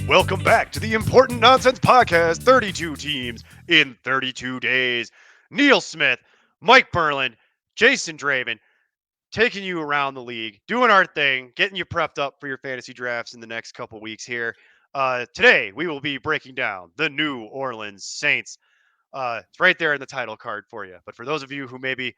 Welcome back to the Important Nonsense Podcast, 32 teams in 32 days. Neil Smith, Mike Burland, Jason Draven, taking you around the league, doing our thing, getting you prepped up for your fantasy drafts in the next couple weeks here. Today, we will be breaking down the New Orleans Saints. It's right there in the title card for you. But for those of you who maybe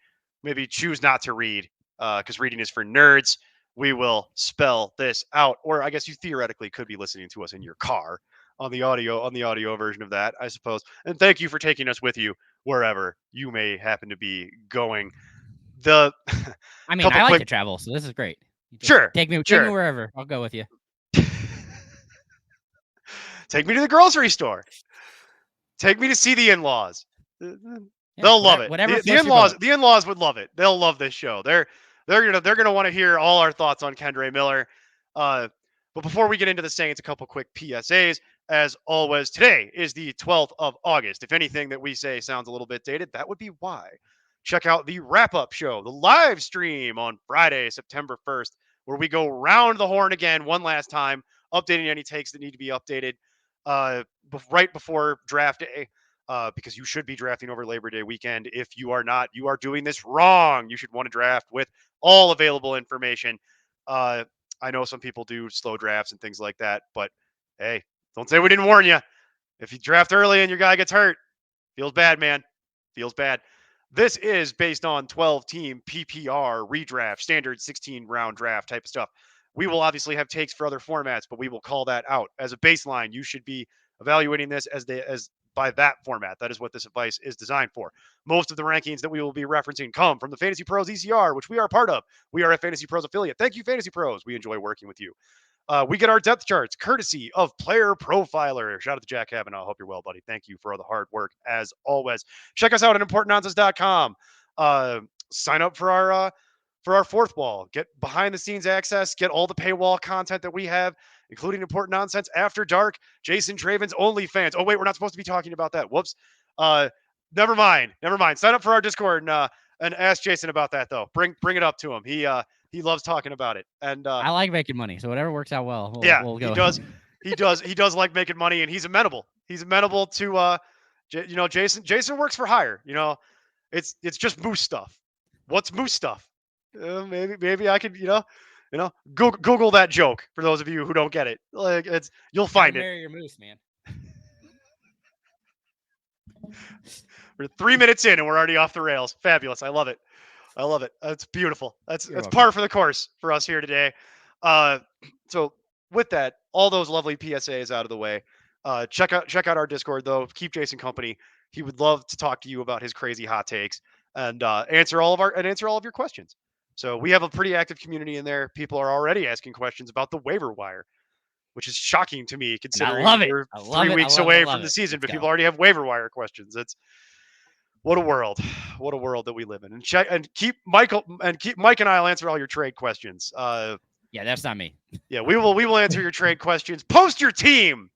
choose not to read, because reading is for nerds, we will spell this out. Or I guess you theoretically could be listening to us in your car on the audio version of that, I suppose. And thank you for taking us with you wherever you may happen to be going. The I mean, couple I like quick to travel, so this is great. Sure. Take me Sure. wherever. I'll go with you. Take me to the grocery store. Take me to see the in-laws. They'll love it. Whatever The in-laws would love it. They'll love this show. They're gonna want to hear all our thoughts on Kendre Miller. But before we get into the Saints, a couple quick PSAs. As always, today is the 12th of August. If anything that we say sounds a little bit dated, that would be why. Check out the wrap-up show, the live stream on Friday, September 1st, where we go round the horn again one last time, updating any takes that need to be updated right before draft day. Because you should be drafting over Labor Day weekend. If you are not, you are doing this wrong. You should want to draft with all available information. I know some people do slow drafts and things like that, but hey, don't say we didn't warn you. If you draft early and your guy gets hurt, feels bad, man. Feels bad. This is based on 12-team PPR redraft, standard 16-round draft type of stuff. We will obviously have takes for other formats, but we will call that out as a baseline. You should be evaluating this as by that format. That is what this advice is designed for. Most of the rankings that we will be referencing come from the Fantasy Pros ECR, which we are part of. We are a Fantasy Pros affiliate. Thank you, Fantasy Pros. We enjoy working with you. We get our depth charts courtesy of Player Profiler. Shout out to Jack Kavanaugh. Hope you're well, buddy. Thank you for all the hard work as always. Check us out at importantnonsense.com. Sign up for our fourth wall. Get behind the scenes access. Get all the paywall content that we have, including Important Nonsense After Dark, Jason Draven's OnlyFans. Oh wait, we're not supposed to be talking about that. Whoops. Never mind. Sign up for our Discord and ask Jason about that though. Bring it up to him. He loves talking about it. And I like making money, so whatever works out well, we'll go. He does. He does like making money, and he's amenable. He's amenable to Jason works for hire. It's just moose stuff. What's moose stuff? Maybe I could Google that joke for those of you who don't get it. Like you'll find it. Marry your moose, man. We're 3 minutes in and we're already off the rails. Fabulous. I love it. That's beautiful. That's par for the course for us here today. So with that, all those lovely PSAs out of the way, check out our Discord though. Keep Jason company. He would love to talk to you about his crazy hot takes and answer all of your questions. So we have a pretty active community in there. People are already asking questions about the waiver wire, which is shocking to me considering we're 3 weeks away from the season, but people already have waiver wire questions. What a world that we live in. And keep Mike and I'll answer all your trade questions. Yeah, that's not me. Yeah, we will answer your trade questions. Post your team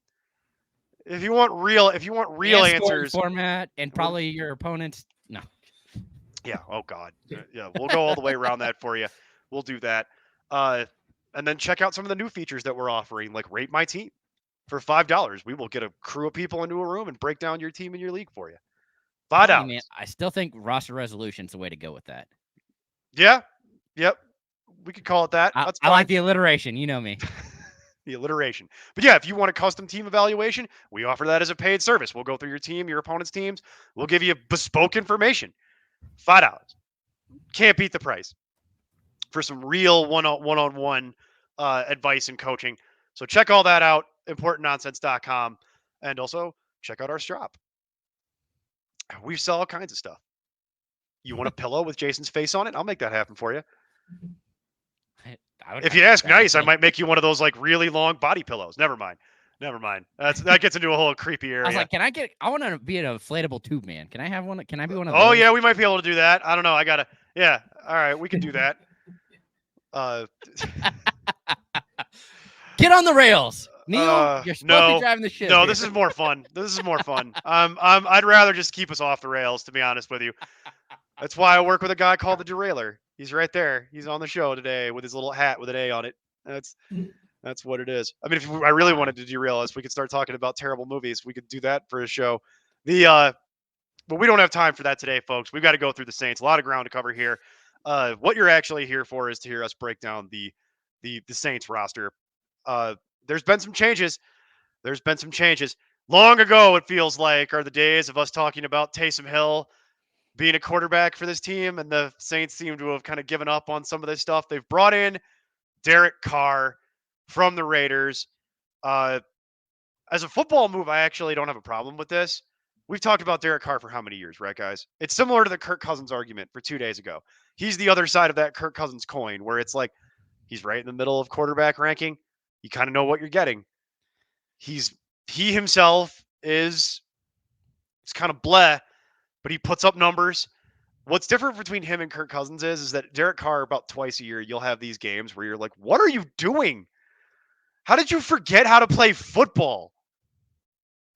if you want real answers. Format and probably your opponents. No. Yeah. Oh God. Yeah. We'll go all the way around that for you. We'll do that. And then check out some of the new features that we're offering, like Rate My Team for $5. We will get a crew of people into a room and break down your team in your league for you. $5. Man, I still think roster resolution is the way to go with that. Yeah. Yep. We could call it that. I like the alliteration. You know me. The alliteration. But yeah, if you want a custom team evaluation, we offer that as a paid service. We'll go through your team, your opponent's teams. We'll give you bespoke information. $5. Can't beat the price for some real one-on-one advice and coaching. So check all that out, importantnonsense.com. And also check out our strap. We sell all kinds of stuff. You want a pillow with Jason's face on it? I'll make that happen for you. If you ask nice, I might make you one of those like really long body pillows. Never mind. That gets into a whole creepy area. I was like, I want to be an inflatable tube man. Can I have one? Can I be one of those? Oh yeah, we might be able to do that. I don't know. Yeah. All right. We can do that. Get on the rails. Neil, you're supposed to be driving the ship. No, this is more fun. I'd rather just keep us off the rails, to be honest with you. That's why I work with a guy called the Derailer. He's right there. He's on the show today with his little hat with an A on it. That's what it is. I mean, if I really wanted to derail us, we could start talking about terrible movies. We could do that for a show. But we don't have time for that today, folks. We've got to go through the Saints. A lot of ground to cover here. What you're actually here for is to hear us break down the Saints roster. There's been some changes. There's been some changes. Long ago, it feels like, are the days of us talking about Taysom Hill being a quarterback for this team, and the Saints seem to have kind of given up on some of this stuff. They've brought in Derek Carr from the Raiders. As a football move, I actually don't have a problem with this. We've talked about Derek Carr for how many years, right, guys? It's similar to the Kirk Cousins argument for 2 days ago. He's the other side of that Kirk Cousins coin, where it's like he's right in the middle of quarterback ranking. You kind of know what you're getting. He himself is it's kind of bleh, but he puts up numbers. What's different between him and Kirk Cousins is that Derek Carr, about twice a year, you'll have these games where you're like, what are you doing? How did you forget how to play football?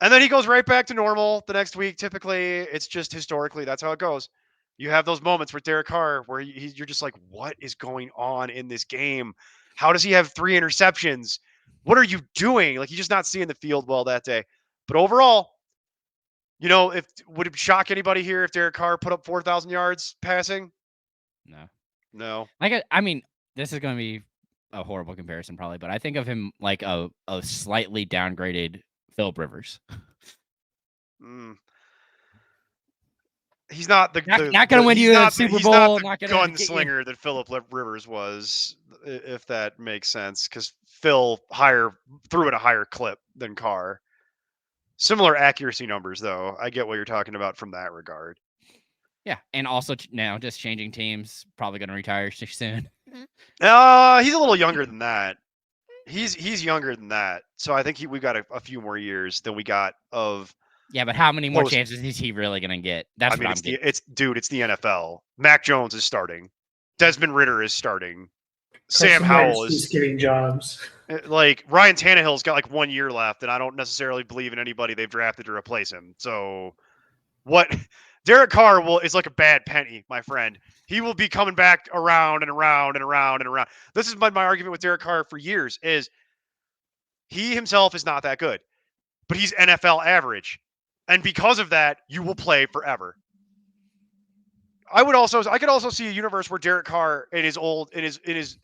And then he goes right back to normal the next week. Typically, it's just historically, that's how it goes. You have those moments with Derek Carr where you're just like, what is going on in this game? How does he have 3 interceptions? What are you doing? Like, he's just not seeing the field well that day. But overall, if would it shock anybody here if Derek Carr put up 4,000 yards passing? No. I mean, this is going to be a horrible comparison probably, but I think of him like a slightly downgraded Philip Rivers. He's not not going to win you a Super Bowl. He's not the gunslinger that Philip Rivers was, if that makes sense, because Phil threw at a higher clip than Carr. Similar accuracy numbers, though. I get what you're talking about from that regard. Yeah, and also now just changing teams, probably going to retire soon. He's a little younger than that. He's younger than that, so I think we got a few more years than we got of. Yeah, but how many more chances is he really going to get? That's what I'm getting. It's the NFL. Mac Jones is starting. Desmond Ridder is starting. Sam Howell is getting jobs. Like Ryan Tannehill's got like 1 year left, and I don't necessarily believe in anybody they've drafted to replace him. So what Derek Carr is like a bad penny, my friend. He will be coming back around and around and around and around. This is my argument with Derek Carr for years is he himself is not that good, but he's NFL average. And because of that, you will play forever. I could also see a universe where Derek Carr in his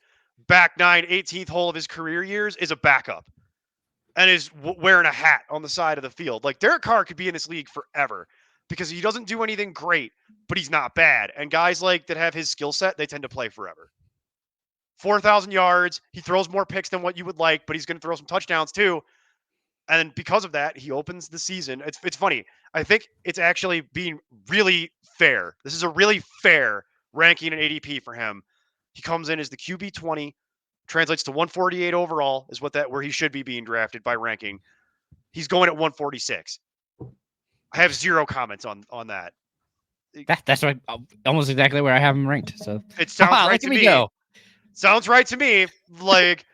back 18th hole of his career years is a backup and is wearing a hat on the side of the field. Like Derek Carr could be in this league forever because he doesn't do anything great, but he's not bad. And guys like that have his skill set, they tend to play forever. 4,000 yards. He throws more picks than what you would like, but he's going to throw some touchdowns too. And because of that, he opens the season. It's funny. I think it's actually being really fair. This is a really fair ranking and ADP for him. He comes in as the QB 20, translates to 148 overall, is where he should be being drafted by ranking. He's going at 146. I have zero comments on that. That's right, almost exactly where I have him ranked. So it sounds right to me. Sounds right to me. Like.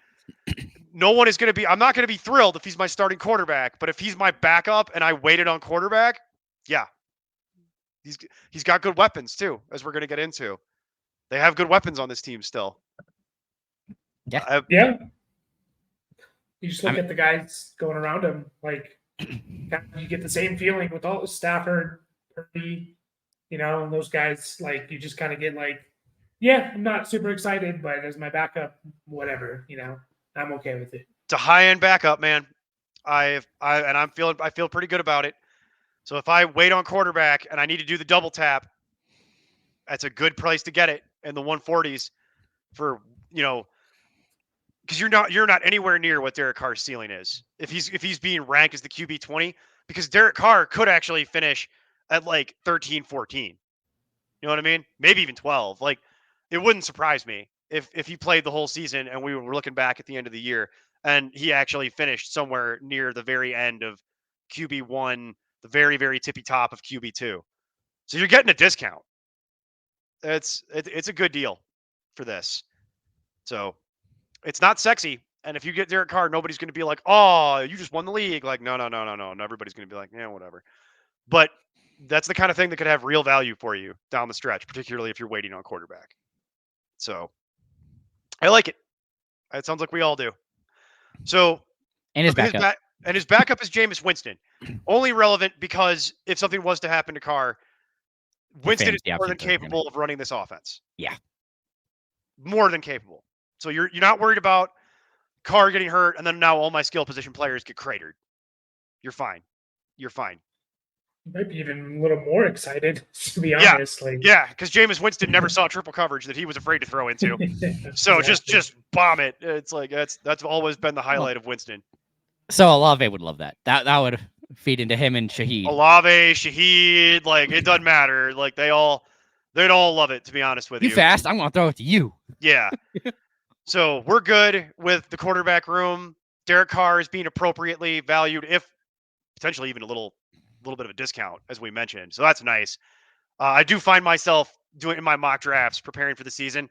No one is going to be – I'm not going to be thrilled if he's my starting quarterback, but if he's my backup and I waited on quarterback, yeah. He's got good weapons too, as we're going to get into. They have good weapons on this team still. Yeah. Yeah. You just look at the guys going around him. Like, you get the same feeling with all Stafford, Purdy, and those guys. Like, you just kind of get like, yeah, I'm not super excited, but as my backup, whatever, I'm okay with it. It's a high-end backup, man. I feel pretty good about it. So if I wait on quarterback and I need to do the double tap, that's a good place to get it in the 140s for, because you're not anywhere near what Derek Carr's ceiling is. If he's being ranked as the QB 20, because Derek Carr could actually finish at like 13, 14. You know what I mean? Maybe even 12. Like, it wouldn't surprise me if he played the whole season and we were looking back at the end of the year and he actually finished somewhere near the very end of QB1, the very, very tippy top of QB2. So you're getting a discount. It's a good deal for this. So it's not sexy. And if you get Derek Carr, nobody's going to be like, oh, you just won the league. Like, no. Everybody's going to be like, yeah, whatever. But that's the kind of thing that could have real value for you down the stretch, particularly if you're waiting on quarterback. So I like it. It sounds like we all do. So And his backup. his backup is Jameis Winston. Only relevant because if something was to happen to Carr, Winston is fantasy more than options are gonna- capable of running this offense. Yeah. More than capable. So you're not worried about Carr getting hurt, and then now all my skill position players get cratered. You're fine. You're fine. Might be even a little more excited, to be Yeah. honest. Like, Yeah, because Jameis Winston never saw triple coverage that he was afraid to throw into. So just bomb it. It's like that's always been the highlight of Winston. So Olave would love that. That would feed into him and Shaheed. Olave, Shaheed, like it doesn't matter. Like they'd all love it, to be honest with you. You fast, I'm gonna throw it to you. Yeah. So we're good with the quarterback room. Derek Carr is being appropriately valued, if potentially even a little bit of a discount, as we mentioned. So that's nice. I do find myself doing in my mock drafts, preparing for the season.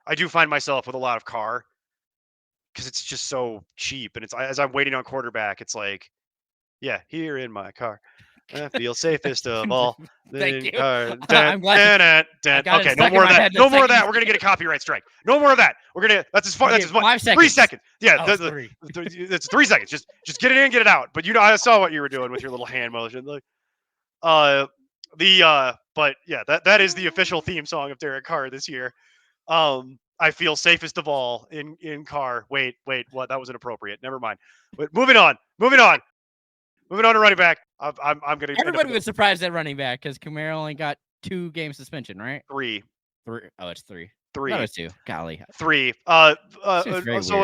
I do find myself with a lot of Carr because it's just so cheap, and it's as I'm waiting on quarterback, it's like, yeah, here in my car, I feel safest of all. Thank you. Carr. I'm glad Okay, no more of that. No more of that. We're gonna get a copyright strike. No more of that. We're gonna. That's as far. That's as much. 5 seconds. 3 seconds. Yeah, Oh, 3. it's 3 seconds. Just get it in, get it out. But I saw what you were doing with your little hand motion. Like, but yeah, that is the official theme song of Derek Carr this year. I feel safest of all in Carr. Wait, what? That was inappropriate. Never mind. But moving on to running back. I'm gonna. Everybody was surprised at running back because Kamara only got 2 game suspension, right? 3. 3. Oh, it's 3. 3. That was 2. Golly. 3. So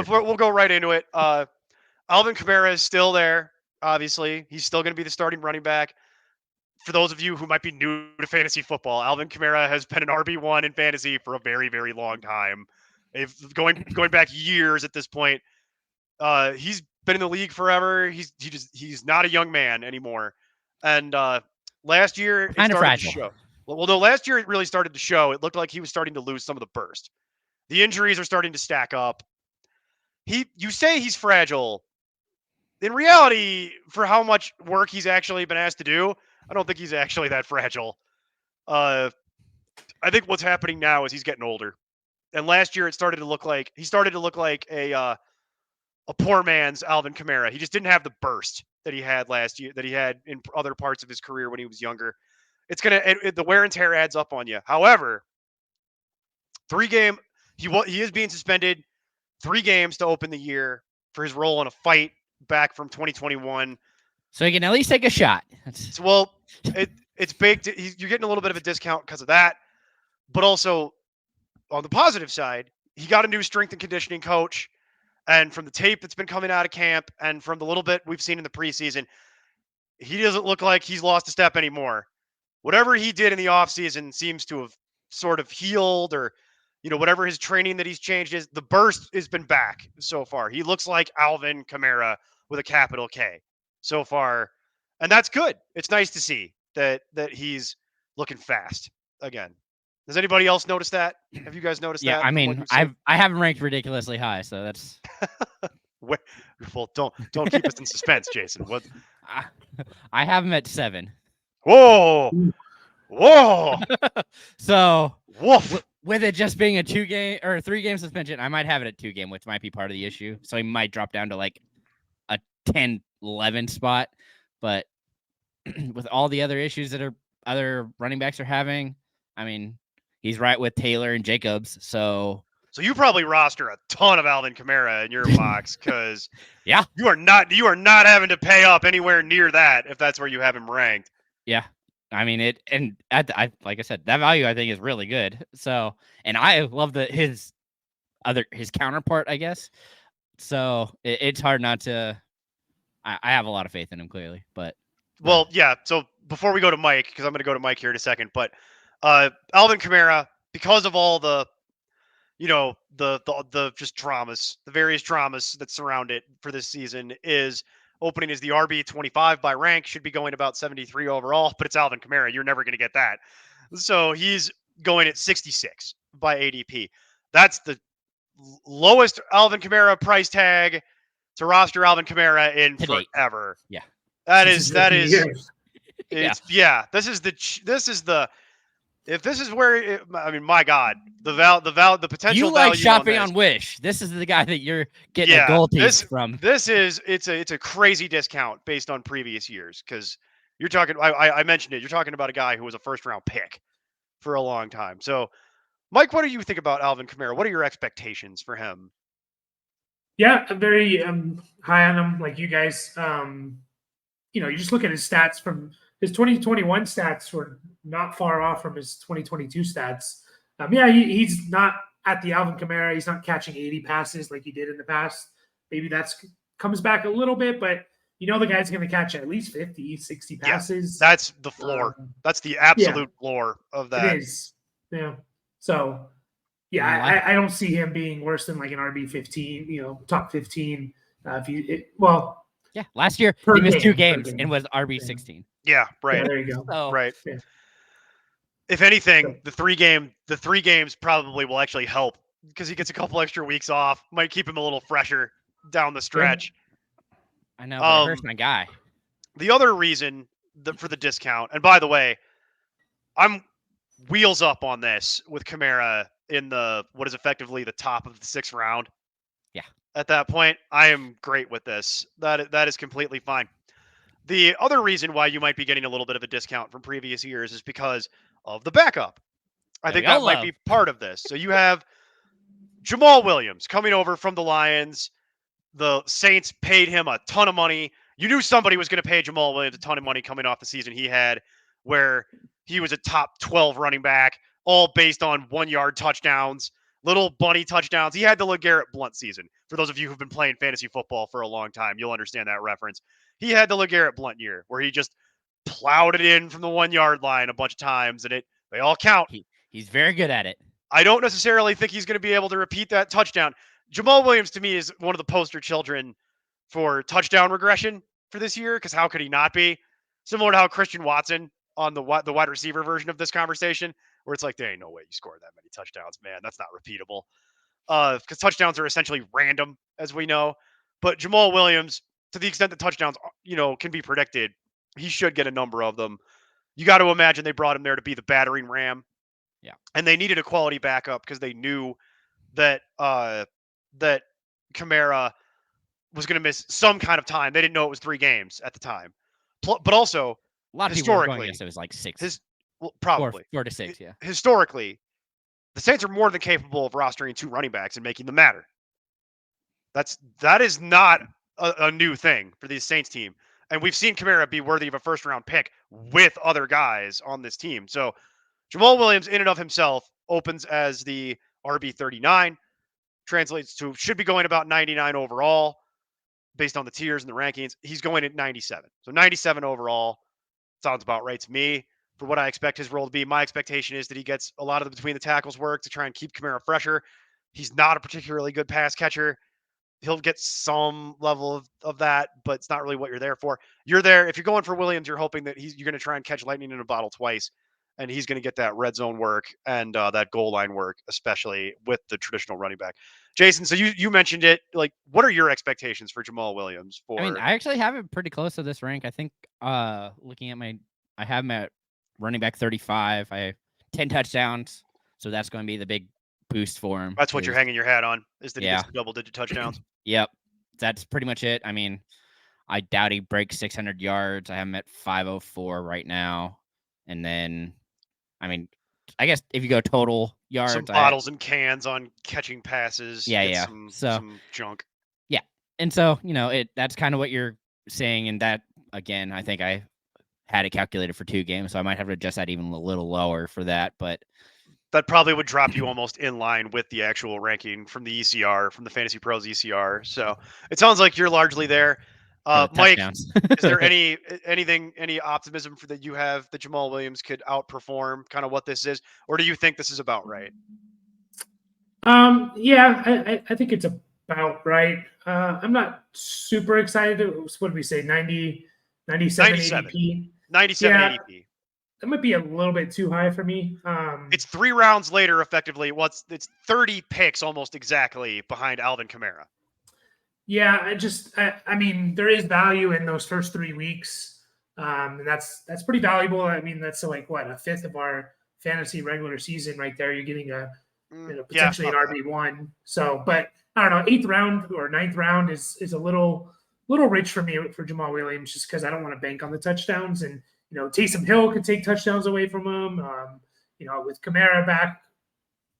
if we'll go right into it. Alvin Kamara is still there. Obviously, he's still going to be the starting running back. For those of you who might be new to fantasy football, Alvin Kamara has been an RB1 in fantasy for a very, very long time. Going back years at this point. He's been in the league forever. He's not a young man anymore. And last year it started to show. Well, no, last year it really started to show. It looked like he was starting to lose some of the burst. The injuries are starting to stack up. You say he's fragile. In reality, for how much work he's actually been asked to do, I don't think he's actually that fragile. I think what's happening now is he's getting older. And last year it started to look like a poor man's Alvin Kamara. He just didn't have the burst that he had last year, that he had in other parts of his career when he was younger. It's the wear and tear adds up on you. However, he is being suspended 3 games to open the year for his role in a fight back from 2021. So he can at least take a shot. It's baked. You're getting a little bit of a discount because of that, but also on the positive side, he got a new strength and conditioning coach. And from the tape that's been coming out of camp and from the little bit we've seen in the preseason, he doesn't look like he's lost a step anymore. Whatever he did in the offseason seems to have sort of healed, or, whatever his training that he's changed is, the burst has been back so far. He looks like Alvin Kamara with a capital K so far. And that's good. It's nice to see that he's looking fast again. Does anybody else notice that? Have you guys noticed that? Yeah, I mean, I haven't ranked ridiculously high, so that's. Well, don't keep us in suspense, Jason. What? I have him at 7. Whoa! So, woof. With it just being a 2-game or 3-game suspension, I might have it at 2-game, which might be part of the issue. So he might drop down to like a 10-11 spot. But with all the other issues that other running backs are having, I mean, he's right with Taylor and Jacobs. So you probably roster a ton of Alvin Kamara in your box because yeah, you are not having to pay up anywhere near that if that's where you have him ranked. Yeah, I mean it, and like I said, that value I think is really good. So, and I love his counterpart, I guess. So it's hard not to. I have a lot of faith in him, clearly, but well, yeah. So before we go to Mike, because I'm going to go to Mike here in a second, but Alvin Kamara, because of all the just dramas, the various dramas that surround it for this season, is opening as the RB25 by rank, should be going about 73 overall, but it's Alvin Kamara. You're never going to get that. So he's going at 66 by ADP. That's the lowest Alvin Kamara price tag to roster Alvin Kamara in forever. Yeah. That is years. This is the If this is where, I mean, my God, the potential You like value shopping on, on Wish. This is the guy that you're getting a gold teeth from. It's a crazy discount based on previous years because you're talking. I mentioned it. You're talking about a guy who was a first round pick for a long time. So, Mike, what do you think about Alvin Kamara? What are your expectations for him? Yeah, I'm very high on him, like you guys. You just look at his stats from his 2021 stats were not far off from his 2022 stats. He's not at the Alvin Kamara. He's not catching 80 passes like he did in the past. Maybe that's comes back a little bit, but the guy's going to catch at least 50, 60 passes. Yeah, that's the floor. That's the absolute floor of that. It is. Yeah. So, yeah, I don't see him being worse than like an RB 15, top 15. Yeah, last year he missed 2 games and was RB 16. Yeah, right. Yeah, there you go. So, right. Yeah. If anything, the three games probably will actually help because he gets a couple extra weeks off. Might keep him a little fresher down the stretch. I know, but it hurts my guy. The other reason for the discount, and by the way, I'm wheels up on this with Kamara in what is effectively the top of the 6th round. Yeah. At that point, I am great with this. That is completely fine. The other reason why you might be getting a little bit of a discount from previous years is because of the backup. I think that might be part of this. So you have Jamaal Williams coming over from the Lions. The Saints paid him a ton of money. You knew somebody was going to pay Jamaal Williams a ton of money coming off the season he had, where he was a top 12 running back, all based on 1-yard touchdowns, little bunny touchdowns. He had the LeGarrette Blount season. For those of you who've been playing fantasy football for a long time, you'll understand that reference. He had the LeGarrette Blount year where he just plowed it in from the 1-yard line a bunch of times, and they all count. He's very good at it. I don't necessarily think he's going to be able to repeat that touchdown. Jamaal Williams, to me, is one of the poster children for touchdown regression for this year, because how could he not be? Similar to how Christian Watson on the wide receiver version of this conversation, where it's like, there ain't no way you scored that many touchdowns, man. That's not repeatable. Because touchdowns are essentially random, as we know. But Jamaal Williams, to the extent that touchdowns, can be predicted, he should get a number of them. You got to imagine they brought him there to be the battering ram. Yeah. And they needed a quality backup because they knew that that Kamara was going to miss some kind of time. They didn't know it was 3 games at the time. But also, a lot of people were going, yes, it was like 6. Probably 4 to 6, yeah. Historically, the Saints are more than capable of rostering 2 running backs and making them matter. That is not a new thing for the Saints team. And we've seen Kamara be worthy of a first-round pick with other guys on this team. So Jamaal Williams, in and of himself, opens as the RB39, translates to should be going about 99 overall based on the tiers and the rankings. He's going at 97. So 97 overall sounds about right to me for what I expect his role to be. My expectation is that he gets a lot of the between the tackles work to try and keep Kamara fresher. He's not a particularly good pass catcher. He'll get some level of that, but it's not really what you're there for. You're there. If you're going for Williams, you're hoping that you're going to try and catch lightning in a bottle twice, and he's going to get that red zone work and that goal line work, especially with the traditional running back. Jason, so you mentioned it. Like, what are your expectations for Jamaal Williams? I actually have it pretty close to this rank. I think looking at I have him at running back 35. I have 10 touchdowns, so that's going to be the big boost for him. That's what you're hanging your hat on, is that he gets double-digit touchdowns. Yep. That's pretty much it. I mean, I doubt he breaks 600 yards. I have him at 504 right now. And then, I mean, I guess if you go total yards, some bottles and cans on catching passes. Yeah. Some junk. Yeah. And so, that's kind of what you're saying. And that, again, I think I had it calculated for 2 games, so I might have to adjust that even a little lower for that. But that probably would drop you almost in line with the actual ranking from the ECR, from the Fantasy Pros ECR. So it sounds like you're largely there. Mike, is there any optimism that you have that Jamaal Williams could outperform kind of what this is, or do you think this is about right? Yeah, I think it's about right. I'm not super excited. What did we say? 97 ADP. 97 ADP. That might be a little bit too high for me. It's 3 rounds later, effectively. It's 30 picks almost exactly behind Alvin Kamara. Yeah, I mean, there is value in those first 3 weeks. And that's pretty valuable. I mean, that's like what, a fifth of our fantasy regular season right there. You're getting Yeah, potentially an RB1. So, but I don't know, 8th round or 9th round is a little rich for me for Jamaal Williams, just because I don't want to bank on the touchdowns. And Taysom Hill could take touchdowns away from him. With Kamara back,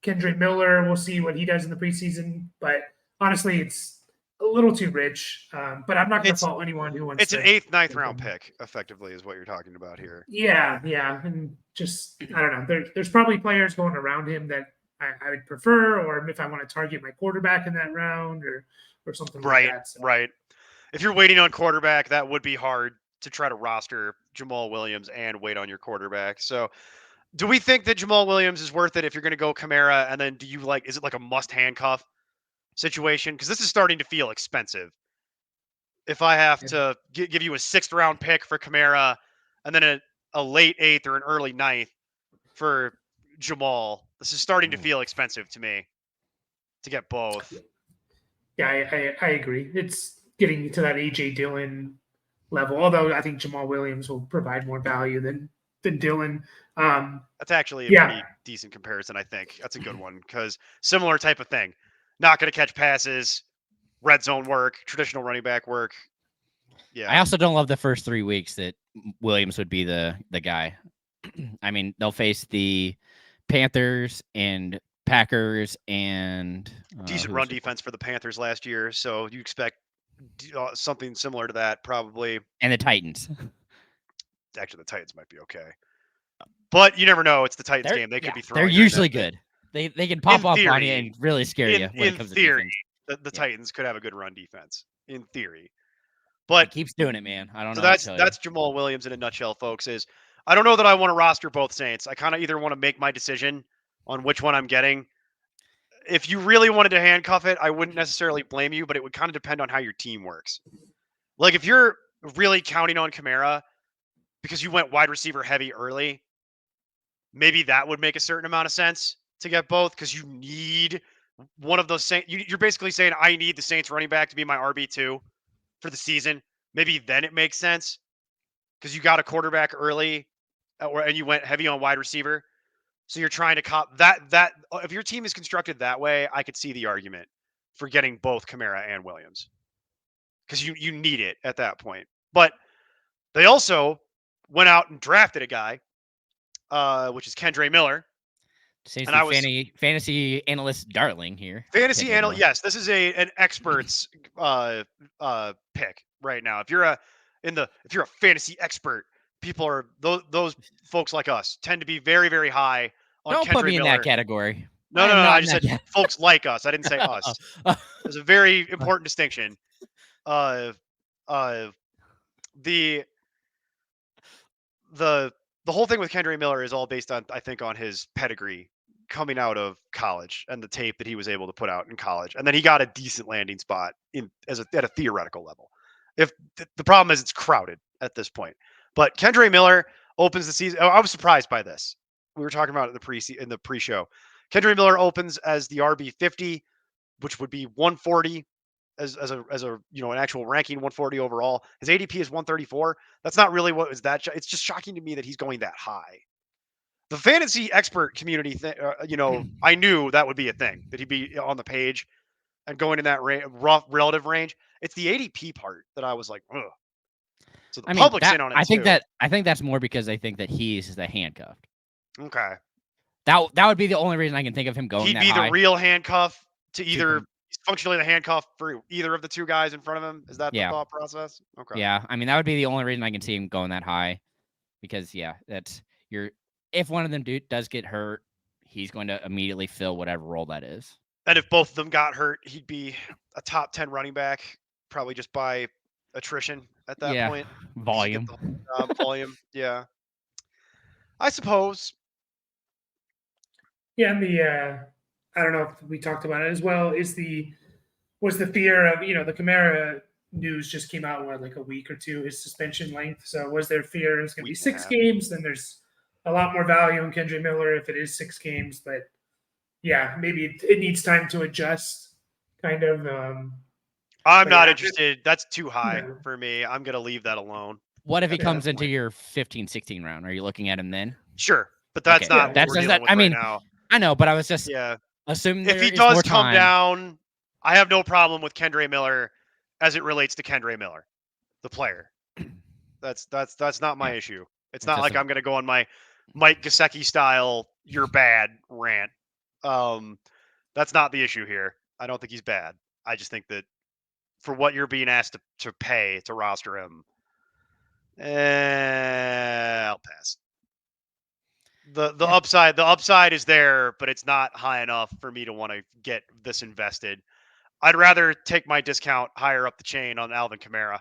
Kendre Miller, we'll see what he does in the preseason. But honestly, it's a little too rich. But I'm not going to fault anyone who wants. It's an 8th, 9th round pick, effectively, is what you're talking about here. Yeah, and just I don't know. There's probably players going around him that I would prefer, or if I want to target my quarterback in that round, or something like that. So. Right. If you're waiting on quarterback, that would be hard to try to roster Jamaal Williams and wait on your quarterback. So, do we think that Jamaal Williams is worth it if you're going to go Kamara? And then is it like a must handcuff situation? Because this is starting to feel expensive. If I have to give you a 6th round pick for Kamara and then a late 8th or an early 9th for Jamaal, this is starting to feel expensive to me to get both. Yeah, I agree. It's getting to that AJ Dillon level, although I think Jamaal Williams will provide more value than Dillon. That's actually a pretty decent comparison, I think. That's a good one because similar type of thing. Not going to catch passes, red zone work, traditional running back work. Yeah. I also don't love the first 3 weeks that Williams would be the guy. I mean, they'll face the Panthers and Packers and decent run defense for the Panthers last year, so you expect something similar to that probably. And the Titans. Actually, the Titans might be okay, but you never know. It's the Titans game; they could be throwing. They're usually good. They can pop off on you and really scare you. In theory, the Titans could have a good run defense. In theory, but he keeps doing it, man. I don't know. That's Jamaal Williams in a nutshell, folks. I don't know that I want to roster both Saints. I kind of either want to make my decision on which one I'm getting. If you really wanted to handcuff it, I wouldn't necessarily blame you, but it would kind of depend on how your team works. Like if you're really counting on Kamara because you went wide receiver heavy early, maybe that would make a certain amount of sense to get both because you need one of those Saints. You're basically saying, I need the Saints running back to be my RB2 for the season. Maybe then it makes sense because you got a quarterback early and you went heavy on wide receiver. So you're trying to cop that if your team is constructed that way, I could see the argument for getting both Kamara and Williams because you need it at that point. But they also went out and drafted a guy, which is Kendre Miller. Seems to be fantasy analyst darling here. Fantasy analyst, yes. This is an expert's pick right now. If you're a fantasy expert, people are those folks like us tend to be very, very high on Don't Kendre put me Miller. In that category. No. I just said folks like us. I didn't say us. There's a very important distinction. The whole thing with Kendre Miller is all based on, I think, on his pedigree coming out of college and the tape that he was able to put out in college, and then he got a decent landing spot at a theoretical level. If the problem is it's crowded at this point. But Kendre Miller opens the season. I was surprised by this. We were talking about it in the pre-show. Kendre Miller opens as the RB50, which would be 140 as an actual ranking, 140 overall. His ADP is 134. That's not really what was that. It's just shocking to me that he's going that high. The fantasy expert community, I knew that would be a thing, that he'd be on the page and going in that rough relative range. It's the ADP part that I was like, ugh. So the public's in on it. I think that's more because they think that he's the handcuffed. Okay. That would be the only reason I can think of him going. He'd be the real handcuff to either functionally the handcuff for either of the two guys in front of him. Is that the thought process? Okay. Yeah, I mean that would be the only reason I can see him going that high, because if one of them does get hurt, he's going to immediately fill whatever role that is. And if both of them got hurt, he'd be a top 10 running back, probably just by attrition at that point. Volume. Volume. Yeah. I suppose. Yeah, and I don't know if we talked about it as well, was the fear of, the Kamara news just came out, like a week or two, his suspension length. So was there fear it's going to be 6 games? Then there's a lot more value in Kendre Miller if it is 6 games. But yeah, maybe it needs time to adjust, kind of. I'm not interested. That's too high for me. I'm going to leave that alone. What if he comes into your 15, 16 round? Are you looking at him then? Sure. but that's Okay, not what that's we're just dealing that. with I right mean, now. I know, but I was just Yeah. assuming If there he is more does come time. down, I have no problem with Kendre Miller as it relates to Kendre Miller, the player. That's not my Yeah. issue. It's It's not just like I'm going to go on my Mike Gesicki style "you're bad" rant. That's not the issue here. I don't think he's bad. I just think that for what you're being asked to pay to roster him, I'll pass. The Yeah. upside is there, but it's not high enough for me to want to get this invested. I'd rather take my discount higher up the chain on Alvin Kamara,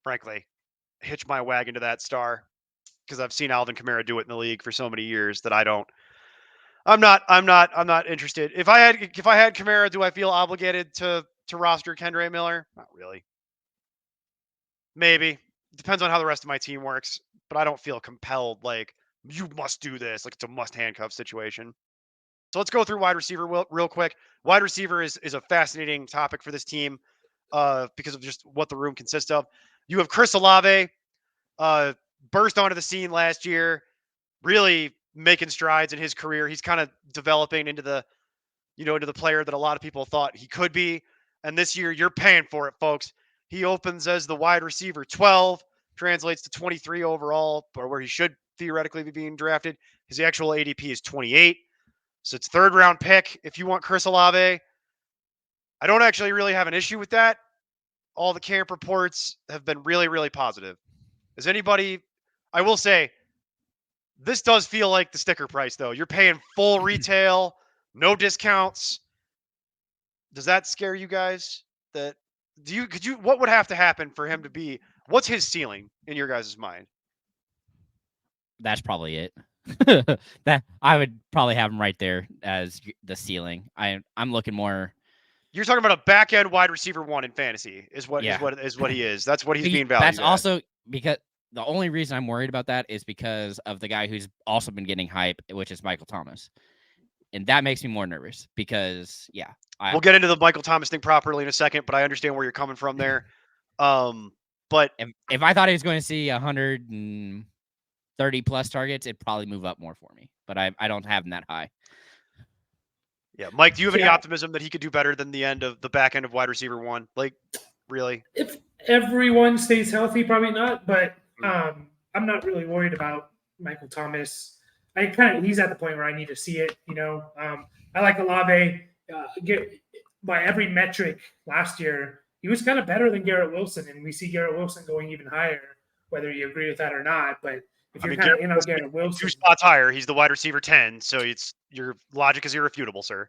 frankly. Hitch my wagon to that star because I've seen Alvin Kamara do it in the league for so many years that I'm not interested. If I had Kamara, do I feel obligated to roster Kendre Miller? Not really. Maybe. Depends on how the rest of my team works, but I don't feel compelled like you must do this, like it's a must handcuff situation. So let's go through wide receiver real quick. Wide receiver is a fascinating topic for this team because of just what the room consists of. You have Chris Olave, burst onto the scene last year, really making strides in his career. He's kind of developing into the player that a lot of people thought he could be. And this year, you're paying for it, folks. He opens as the wide receiver 12, translates to 23 overall, or where he should theoretically be being drafted. His actual ADP is 28. So it's third round pick. If you want Chris Olave, I don't actually really have an issue with that. All the camp reports have been really, really positive. Is anybody, I will say, this does feel like the sticker price, though. You're paying full retail, no discounts. Does that scare you guys? What would have to happen for him to be, what's his ceiling in your guys' mind? That's probably it. That I would probably have him right there as the ceiling. I'm looking more. You're talking about a back end wide receiver 1 in fantasy is what Yeah. he is. That's what he's being valued That's at. also because the only reason I'm worried about that is because of the guy who's also been getting hype, which is Michael Thomas. And that makes me more nervous because, we'll get into the Michael Thomas thing properly in a second, but I understand where you're coming from there. But if I thought he was going to see 130 plus targets, it'd probably move up more for me. But I don't have him that high. Yeah, Mike, do you have any optimism that he could do better than the back end of wide receiver 1? Like, really? If everyone stays healthy, probably not. But I'm not really worried about Michael Thomas. He's at the point where I need to see it. I like Olave. By every metric last year, he was kind of better than Garrett Wilson, and we see Garrett Wilson going even higher, whether you agree with that or not. But if you're kind of in on Garrett Wilson, 2 spots higher, he's the wide receiver 10. So your logic is irrefutable, sir.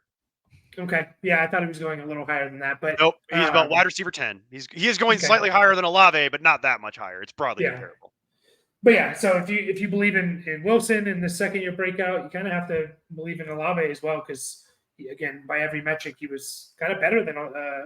Okay, yeah, I thought he was going a little higher than that, but nope, he's about wide receiver 10. He is going slightly higher than Olave, but not that much higher. It's broadly comparable. But yeah, so if you believe in Wilson in the second year breakout, you kind of have to believe in Olave as well because again, by every metric, he was kind of better than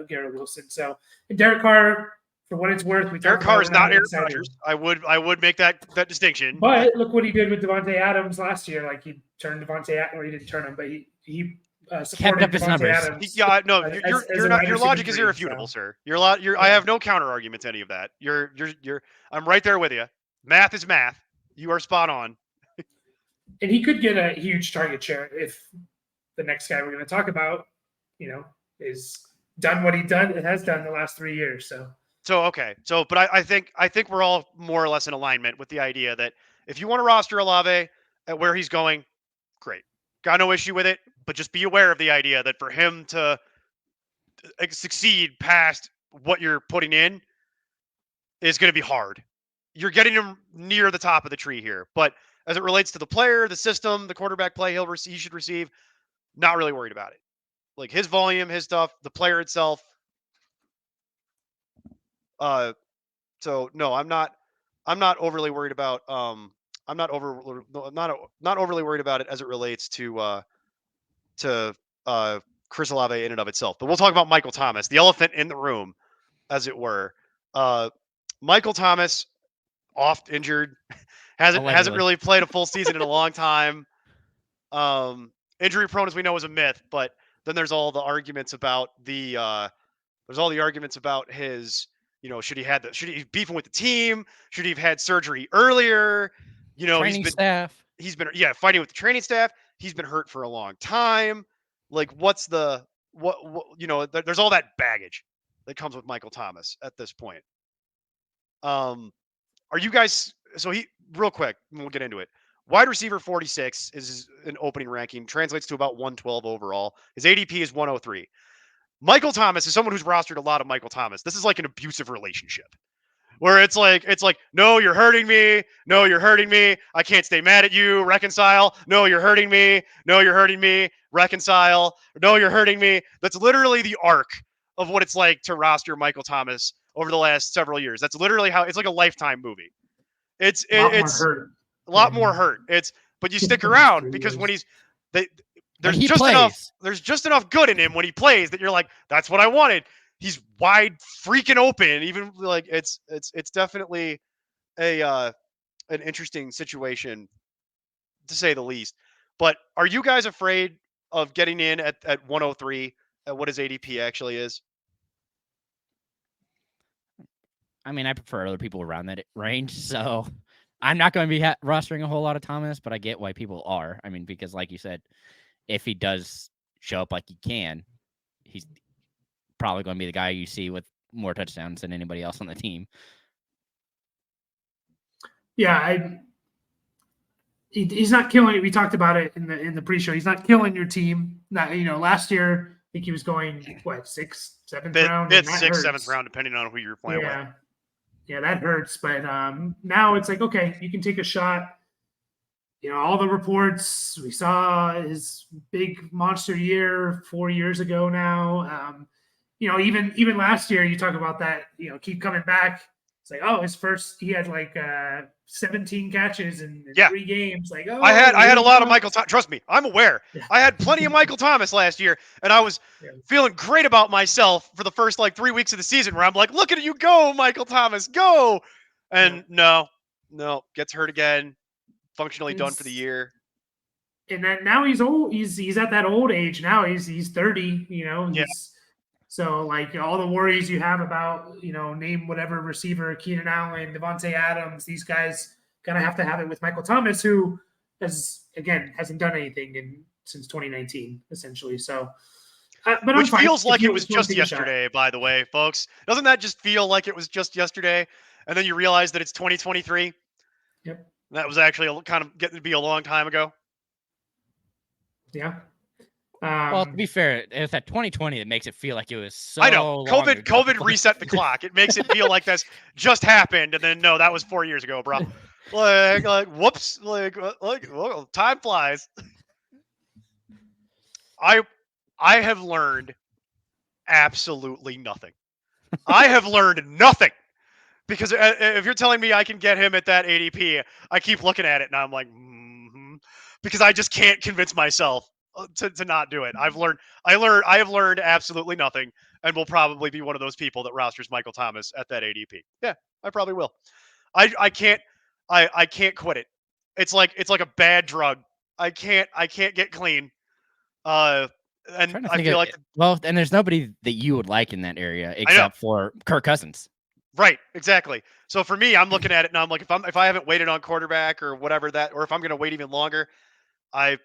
Garrett Wilson. So and Derek Carr, for what it's worth, Derek Carr is not Aaron Rodgers. I would make that distinction. But look what he did with Devontae Adams last year. Like he turned Devontae, or he didn't turn him, but he supported up his numbers. Adams. Yeah, no, your logic is irrefutable, sir. I have no counter argument to any of that. I'm right there with you. Math is math. You are spot on. And he could get a huge target share if the next guy we're going to talk about, is done what it has done the last 3 years. So okay. But I think we're all more or less in alignment with the idea that if you want to roster Olave at where he's going, great. Got no issue with it, but just be aware of the idea that for him to succeed past what you're putting in is going to be hard. You're getting him near the top of the tree here, but as it relates to the player, the system, the quarterback play he should receive, not really worried about it. Like his volume, his stuff, the player itself. So no, I'm not overly worried about I'm not overly worried about it as it relates to Chris Olave in and of itself. But we'll talk about Michael Thomas, the elephant in the room, as it were. Michael Thomas, oft injured, hasn't really played a full season in a long time. Injury prone, as we know, is a myth, but then there's all the arguments about his, should he be beefing with the team? Should he have had surgery earlier? Training staff. he's been fighting with the training staff. He's been hurt for a long time. Like, what's the what there's all that baggage that comes with Michael Thomas at this point. Are you guys so he real quick, and we'll get into it. Wide receiver 46 is an opening ranking, translates to about 112 overall. His ADP is 103. Michael Thomas is someone who's rostered a lot of Michael Thomas. This is like an abusive relationship where it's like, no, you're hurting me. No, you're hurting me. I can't stay mad at you. Reconcile. No, you're hurting me. No, you're hurting me. Reconcile. No, you're hurting me. That's literally the arc of what it's like to roster Michael Thomas over the last several years. That's literally how it's like a Lifetime movie. It's hurt. A lot more hurt. But you stick around because when there's just enough good in him when he plays that you're like, that's what I wanted. He's wide freaking open. Even like it's definitely an interesting situation to say the least. But are you guys afraid of getting in at 103 at what his ADP actually is? I mean, I prefer other people around that range, so I'm not going to be rostering a whole lot of Thomas, but I get why people are. I mean, because like you said, if he does show up like he can, he's probably going to be the guy you see with more touchdowns than anybody else on the team. Yeah, he's not killing it. We talked about it in the pre-show. He's not killing your team. Not, last year I think he was going sixth, seventh round. It's sixth, seventh round, depending on who you're playing with. Yeah, that hurts. But now it's like, okay, you can take a shot. All the reports, we saw his big monster year 4 years ago now. Even last year, you talk about that, keep coming back. It's like, oh, he had like 17 catches in 3 games. Like, oh, I had a lot of Michael Thomas. Trust me, I'm aware. Yeah. I had plenty of Michael Thomas last year, and I was feeling great about myself for the first 3 weeks of the season where I'm like, look at you go, Michael Thomas, go. And no, gets hurt again, functionally done for the year. And then now he's old. He's at that old age now. He's 30, So, all the worries you have about, name whatever receiver, Keenan Allen, Devontae Adams, these guys going to have it with Michael Thomas, who hasn't done anything since 2019, essentially. So, but which feels like it was just yesterday, by the way, folks. Doesn't that just feel like it was just yesterday? And then you realize that it's 2023? Yep. That was actually kind of getting to be a long time ago. Yeah. Well, to be fair, it's that 2020 that makes it feel like it was so I know. long ago. COVID reset the clock. It makes it feel like this just happened, and then no, that was 4 years ago, bro. Whoops. Well, time flies. I have learned absolutely nothing. I have learned nothing. Because if you're telling me I can get him at that ADP, I keep looking at it and I'm like, because I just can't convince myself to not do it. I have learned absolutely nothing, and will probably be one of those people that rosters Michael Thomas at that ADP. Yeah, I probably will. I can't quit it. It's like a bad drug. I can't get clean. And I feel like and there's nobody that you would like in that area except for Kirk Cousins. Right, exactly. So for me, I'm looking at it and I'm like, if I haven't waited on quarterback or whatever or if I'm going to wait even longer, I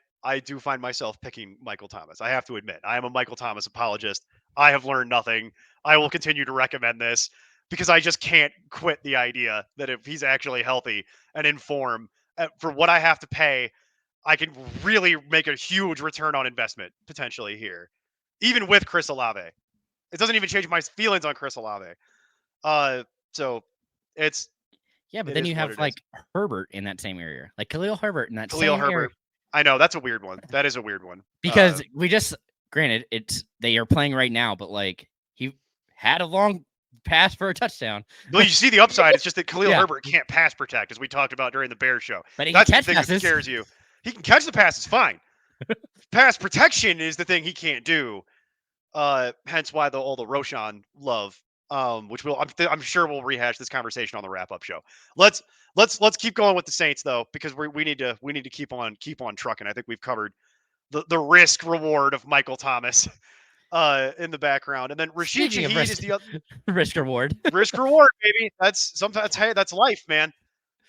do find myself picking Michael Thomas. I have to admit, I am a Michael Thomas apologist. I have learned nothing. I will continue to recommend this because I just can't quit the idea that if he's actually healthy and in form for what I have to pay, I can really make a huge return on investment potentially here, even with Chris Olave. It doesn't even change my feelings on Chris Olave. So it's but then you have Herbert in that same area, like Khalil Herbert in that Khalil Herbert. Area. I know that's a weird one. That is a weird one because granted they are playing right now, but he had a long pass for a touchdown. Well, you see the upside. It's just that Khalil Herbert can't pass protect, as we talked about during the Bears show. But that's the thing that scares you. He can catch the passes fine. Pass protection is the thing he can't do. Hence why all the Roshan love. Which I'm sure we'll rehash this conversation on the wrap-up show. Let's keep going with the Saints though, because we need to keep on trucking. I think we've covered the risk reward of Michael Thomas in the background, and then Rashid Shaheed is the other risk reward, baby. That's life, man.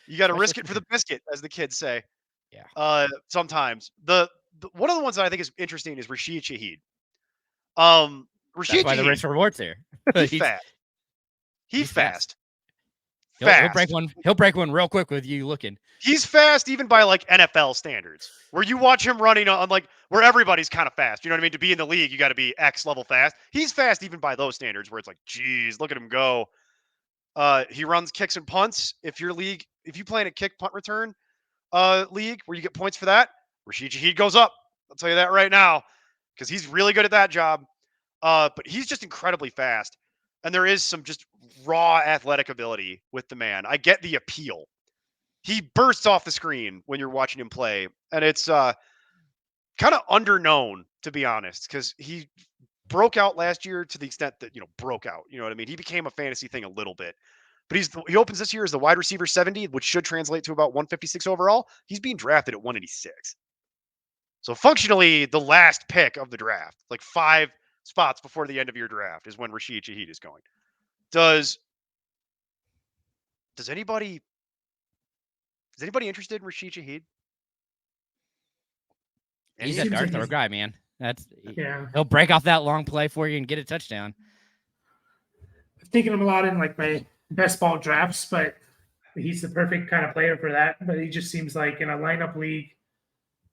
You got to risk it for the biscuit, as the kids say. Sometimes the one of the ones that I think is interesting is Rashid Shaheed. That's Rashid why the Shaheed, risk rewards here. he's fast. He's fast. He'll break Fast. one. He'll break one real quick with you looking. He's fast even by like NFL standards, where you watch him running on like where everybody's kind of fast. You know what I mean? To be in the league, you got to be X level fast. He's fast even by those standards, where it's like, geez, look at him go. He runs kicks and punts. If you play in a kick punt return league where you get points for that, Rashid Shaheed goes up. I'll tell you that right now, because he's really good at that job. But he's just incredibly fast. And there is some just raw athletic ability with the man. I get the appeal. He bursts off the screen when you're watching him play. And it's kind of underknown, to be honest, because he broke out last year to the extent that, broke out. You know what I mean? He became a fantasy thing a little bit. But he opens this year as the wide receiver 70, which should translate to about 156 overall. He's being drafted at 186. So functionally, the last pick of the draft, like 5 spots before the end of your draft, is when Rashid Shaheed is going. Does anybody interested in Rashid Shaheed? He's Any- a dart like throw he's- guy, man. Yeah. He'll break off that long play for you and get a touchdown. I've taken him a lot in like my best ball drafts, but he's the perfect kind of player for that. But he just seems like in a lineup league,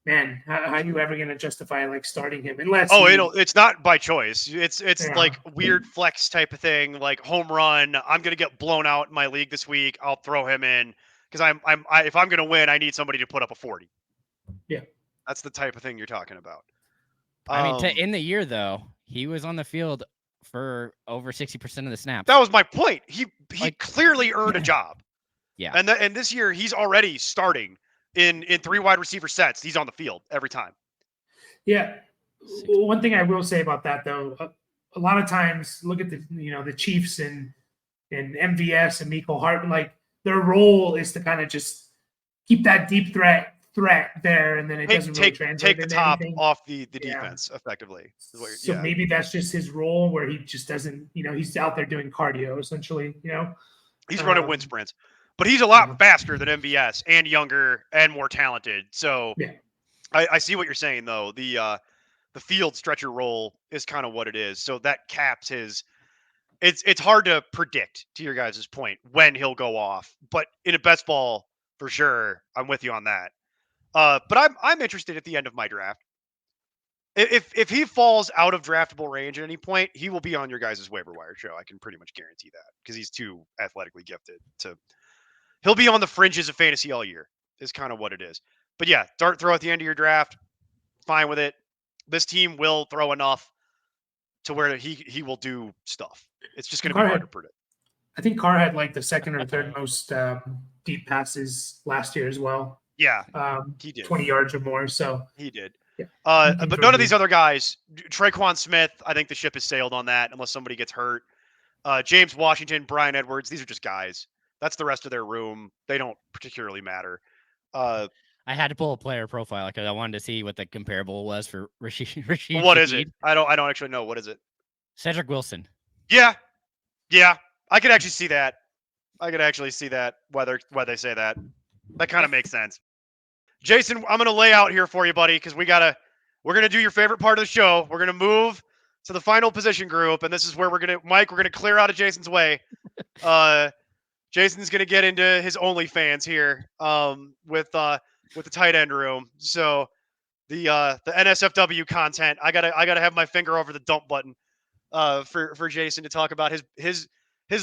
man, how are you ever going to justify like starting him unless? It's not by choice. It's Yeah. like weird flex type of thing, like home run. I'm gonna get blown out in my league this week. I'll throw him in because if I'm gonna win, I need somebody to put up a 40. Yeah, that's the type of thing you're talking about. I mean, in the year though, he was on the field for over 60% of the snaps. That was my point. He clearly earned a job. Yeah, and this year he's already starting in 3 wide receiver sets. He's on the field every time. Yeah. One thing I will say about that though, a lot of times look at the Chiefs and MVS and Mecole Hardman, like their role is to kind of just keep that deep threat there, and then it doesn't really translate take the into top anything. off the defense effectively. So maybe that's just his role where he just doesn't, he's out there doing cardio essentially. He's running wind sprints, but he's a lot faster than MVS and younger and more talented. So yeah. I see what you're saying though. The field stretcher role is kind of what it is. So that caps his. It's hard to predict, to your guys' point, when he'll go off. But in a best ball, for sure, I'm with you on that. But I'm interested at the end of my draft. If he falls out of draftable range at any point, he will be on your guys' waiver wire show. I can pretty much guarantee that because he's too athletically gifted to. He'll be on the fringes of fantasy all year. Is kind of what it is. But yeah, dart throw at the end of your draft. Fine with it. This team will throw enough to where he will do stuff. It's just going to be hard to predict. I think Carr had like the second or third most deep passes last year as well. Yeah, he did 20 yards or more. So he did. Yeah. But none of these other guys, Tre'Quan Smith, I think the ship has sailed on that unless somebody gets hurt. James Washington, Brian Edwards, these are just guys. That's the rest of their room. They don't particularly matter. I had to pull a player profile because I wanted to see what the comparable was for Rashid. What is it? I don't actually know. What is it? Cedric Wilson. Yeah. I could actually see that. Whether they say that. That kind of makes sense. Jason, I'm going to lay out here for you, buddy, because we're going to do your favorite part of the show. We're going to move to the final position group, and this is where we're going to clear out of Jason's way. Jason's going to get into his OnlyFans here with the tight end room. So the NSFW content, I gotta have my finger over the dump button for Jason to talk about his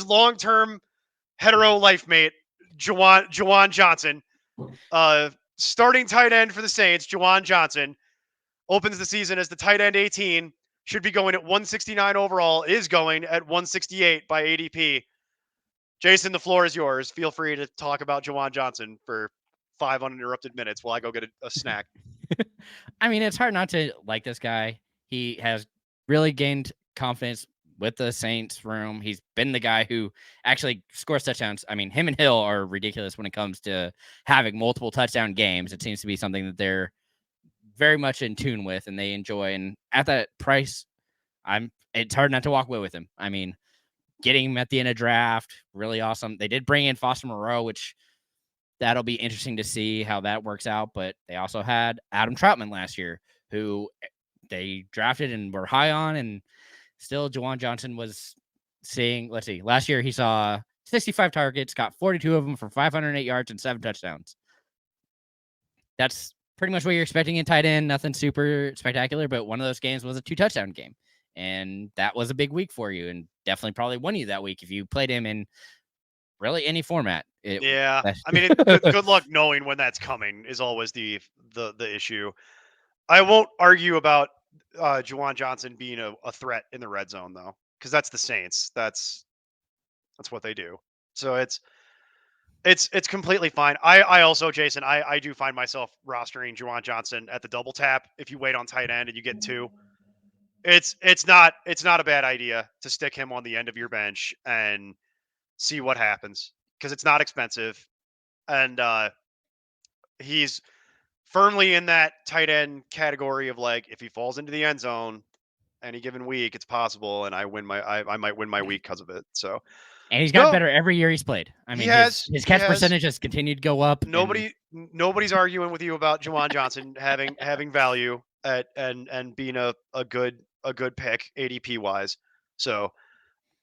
long-term hetero life mate, Juwan Johnson. Starting tight end for the Saints, Juwan Johnson, opens the season as the tight end 18, should be going at 169 overall, is going at 168 by ADP. Jason, the floor is yours. Feel free to talk about Juwan Johnson for 5 uninterrupted minutes while I go get a snack. I mean, it's hard not to like this guy. He has really gained confidence with the Saints room. He's been the guy who actually scores touchdowns. I mean, him and Hill are ridiculous when it comes to having multiple touchdown games. It seems to be something that they're very much in tune with and they enjoy. And at that price, it's hard not to walk away with him. I mean, getting him at the end of draft, really awesome. They did bring in Foster Moreau, which that'll be interesting to see how that works out. But they also had Adam Troutman last year, who they drafted and were high on, and still Juwan Johnson was seeing. Let's see, last year he saw 65 targets, got 42 of them for 508 yards and 7 touchdowns. That's pretty much what you're expecting in tight end. Nothing super spectacular, but one of those games was a 2-touchdown game. And that was a big week for you, and definitely probably won you that week if you played him in really any format. I mean, good luck knowing when that's coming is always the issue. I won't argue about Juwan Johnson being a threat in the red zone, though, because that's the Saints. That's what they do. So it's completely fine. I also, Jason, I do find myself rostering Juwan Johnson at the double tap. If you wait on tight end and you get 2, it's not a bad idea to stick him on the end of your bench and see what happens, because it's not expensive, and he's firmly in that tight end category of, like, if he falls into the end zone any given week, it's possible, and I might win my week because of it. So, and he's gotten better every year he's played. I mean, his catch percentage has continued to go up. Nobody's arguing with you about Juwan Johnson having value and being a good pick ADP wise. So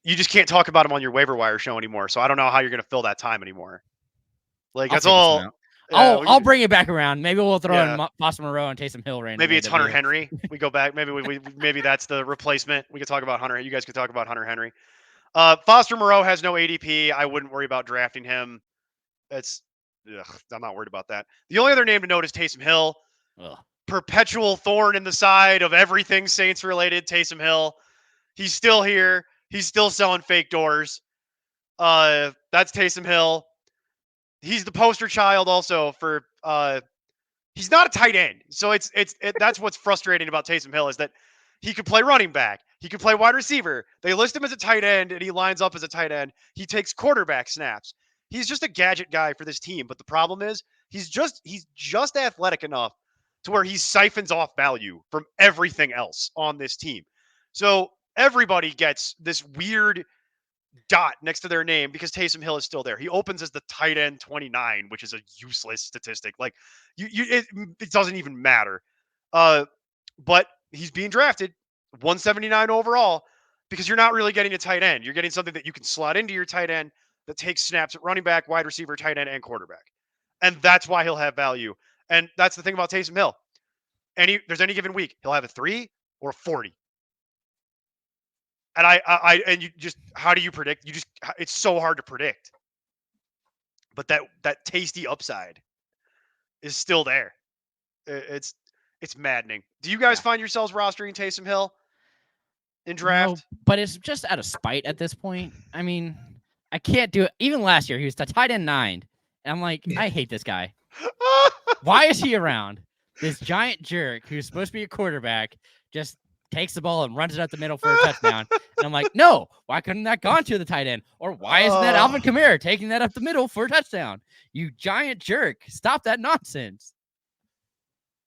you just can't talk about him on your waiver wire show anymore. So I don't know how you're going to fill that time anymore. Like, that's all. I'll bring it back around. Maybe we'll throw in Foster Moreau and Taysom Hill randomly. Maybe it's Hunter Henry. We go back. Maybe that's the replacement. We could talk about Hunter. You guys could talk about Hunter Henry. Foster Moreau has no ADP. I wouldn't worry about drafting him. I'm not worried about that. The only other name to note is Taysom Hill. Ugh. Perpetual thorn in the side of everything Saints related. Taysom Hill. He's still here. He's still selling fake doors. That's Taysom Hill. He's the poster child also for he's not a tight end. So that's what's frustrating about Taysom Hill, is that he could play running back. He could play wide receiver. They list him as a tight end, and he lines up as a tight end. He takes quarterback snaps. He's just a gadget guy for this team. But the problem is he's just athletic enough to where he siphons off value from everything else on this team. So everybody gets this weird dot next to their name because Taysom Hill is still there. He opens as the tight end 29, which is a useless statistic. Like, it doesn't even matter. But he's being drafted 179 overall because you're not really getting a tight end. You're getting something that you can slot into your tight end that takes snaps at running back, wide receiver, tight end, and quarterback. And that's why he'll have value. And that's the thing about Taysom Hill. There's any given week, he'll have a 3 or a 40. And you just, how do you predict? It's so hard to predict. But that tasty upside is still there. It's maddening. Do you guys find yourselves rostering Taysom Hill in draft? No, but it's just out of spite at this point. I mean, I can't do it. Even last year, he was the tight end 9. And I'm like, I hate this guy. Why is he around? This giant jerk who's supposed to be a quarterback just takes the ball and runs it up the middle for a touchdown. And I'm like, no, why couldn't that gone to the tight end? Or why isn't that Alvin Kamara taking that up the middle for a touchdown? You giant jerk. Stop that nonsense.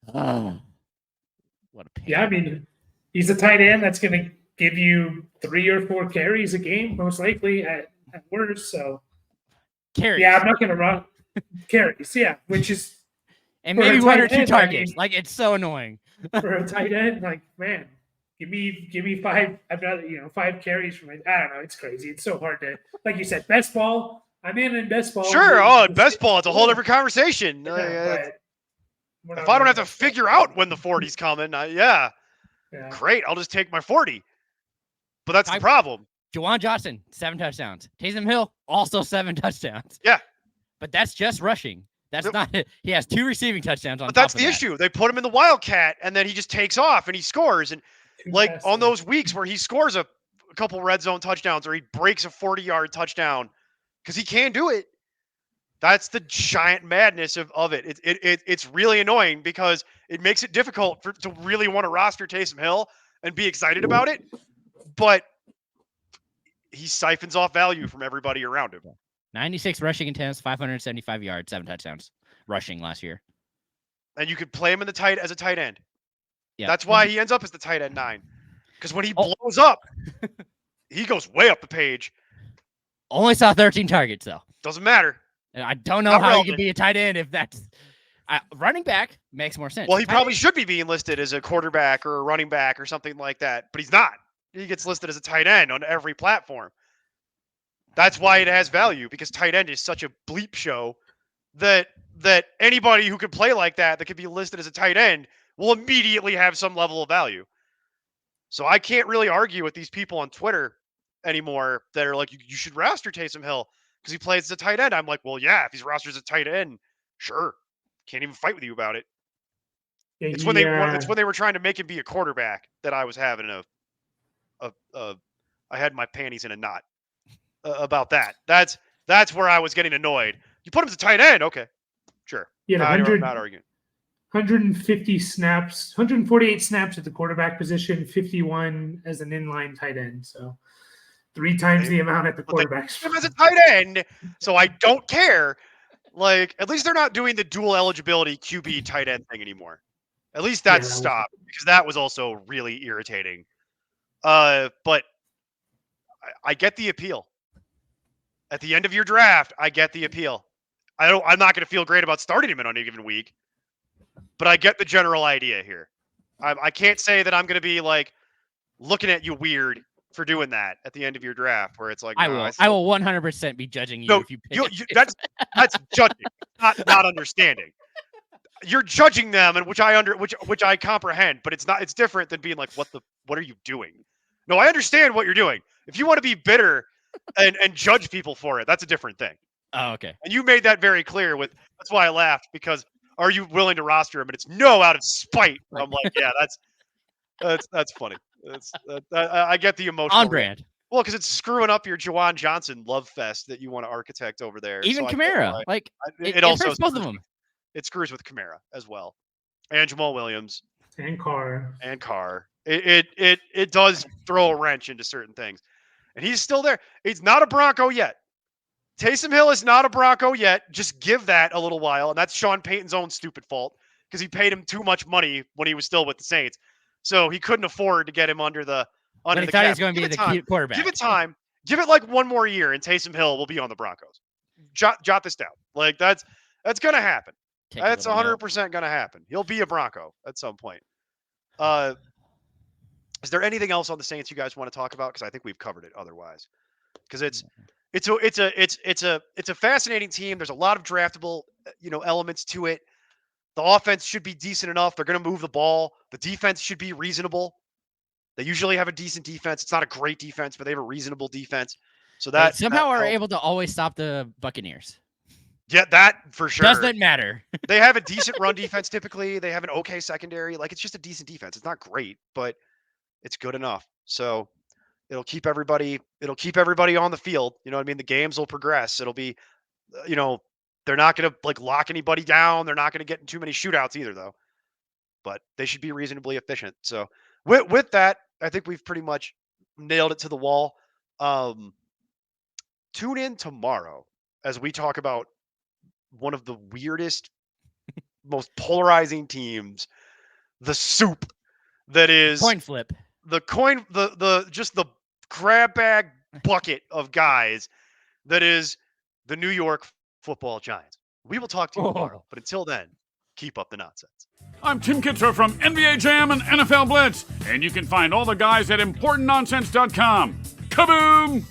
What a pain. Yeah, I mean, he's a tight end that's going to give you 3 or 4 carries a game, most likely at worst. So, carries. Yeah, I'm not going to run carries. Yeah, which is, and maybe 1 or 2 targets. Like, it's so annoying for a tight end. Like, man, give me 5. I'd rather 5 carries from it. I don't know. It's crazy. It's so hard to, like you said, best ball. I'm in best ball. Sure. In best ball, it's a whole different conversation. If I don't have to figure out when the 40's coming, great. I'll just take my 40. But that's the problem. Juwan Johnson, 7 touchdowns. Taysom Hill, also 7 touchdowns. Yeah. But that's just rushing. That's not it. He has 2 receiving touchdowns on top of that. But that's the issue. They put him in the Wildcat, and then he just takes off, and he scores. And like on those weeks where he scores a couple red zone touchdowns or he breaks a 40-yard touchdown, because he can do it, that's the giant madness of it. It's really annoying because it makes it difficult to really want to roster Taysom Hill and be excited about it. But he siphons off value from everybody around him. 96 rushing attempts, 575 yards, 7 touchdowns rushing last year. And you could play him as a tight end. Yeah. That's why he ends up as the tight end 9. Because when he blows up, he goes way up the page. Only saw 13 targets, though. Doesn't matter. And I don't know Not how you relevant. can be a tight end if that's running back makes more sense. Well, he Tight probably end- should be being listed as a quarterback or a running back or something like that, but he's not. He gets listed as a tight end on every platform. That's why it has value, because tight end is such a bleep show that anybody who could play like that could be listed as a tight end will immediately have some level of value. So I can't really argue with these people on Twitter anymore that are like, you should roster Taysom Hill because he plays as a tight end. I'm like, well, yeah, if he's rostered as a tight end, sure. Can't even fight with you about it. Yeah, It's when they were trying to make him be a quarterback that I was having I had my panties in a knot about that. That's where I was getting annoyed. You put him as a tight end, okay, sure. Yeah, Not arguing. 150 snaps, 148 snaps at the quarterback position, 51 as an inline tight end. So 3 times the amount at the quarterback. Him as a tight end, so I don't care. Like, at least they're not doing the dual eligibility QB tight end thing anymore. At least that's stopped, because that was also really irritating. But I get the appeal. At the end of your draft, I get the appeal. I'm not going to feel great about starting him in on any given week, but I get the general idea here. I can't say that I'm going to be like looking at you weird for doing that at the end of your draft, where it's like, I will 100% be judging you if you pick that's judging, not understanding. You're judging them, and which I comprehend, but it's different than being like, what are you doing? No, I understand what you're doing. If you want to be bitter and judge people for it, that's a different thing. Oh, okay. And you made that very clear that's why I laughed, because are you willing to roster him? And it's no, out of spite. I'm like, yeah, that's funny. I get the emotion. On brand. Well, because it's screwing up your Juwan Johnson love fest that you want to architect over there. Even Kamara, it also hurts both of them. It screws with Kamara as well, and Jamaal Williams and Carr. It does throw a wrench into certain things, and he's still there. He's not a Bronco yet. Taysom Hill is not a Bronco yet. Just give that a little while, and that's Sean Payton's own stupid fault, because he paid him too much money when he was still with the Saints, so he couldn't afford to get him under the but he the thought cap. He was going to be the quarterback. Give it time. Give it like one more year, and Taysom Hill will be on the Broncos. Jot this down. Like that's going to happen. That's 100% going to happen. He'll be a Bronco at some point. Is there anything else on the Saints you guys want to talk about? Because I think we've covered it otherwise. Because it's a fascinating team. There's a lot of draftable elements to it. The offense should be decent enough. They're going to move the ball. The defense should be reasonable. They usually have a decent defense. It's not a great defense, but they have a reasonable defense. So that somehow are able to always stop the Buccaneers. Yeah, that for sure. Doesn't matter. They have a decent run defense typically. They have an okay secondary. Like, it's just a decent defense. It's not great, but it's good enough. So it'll keep everybody on the field. You know what I mean? The games will progress. It'll be, they're not going to like lock anybody down. They're not going to get in too many shootouts either, though. But they should be reasonably efficient. So with that, I think we've pretty much nailed it to the wall. Tune in tomorrow as we talk about one of the weirdest, most polarizing teams, the soup that is coin flip. Just the grab bag bucket of guys that is the New York Football Giants. We will talk to you tomorrow, but until then, keep up the nonsense. I'm Tim Kitzer from NBA Jam and NFL Blitz, and you can find all the guys at ImportantNonsense.com. Kaboom!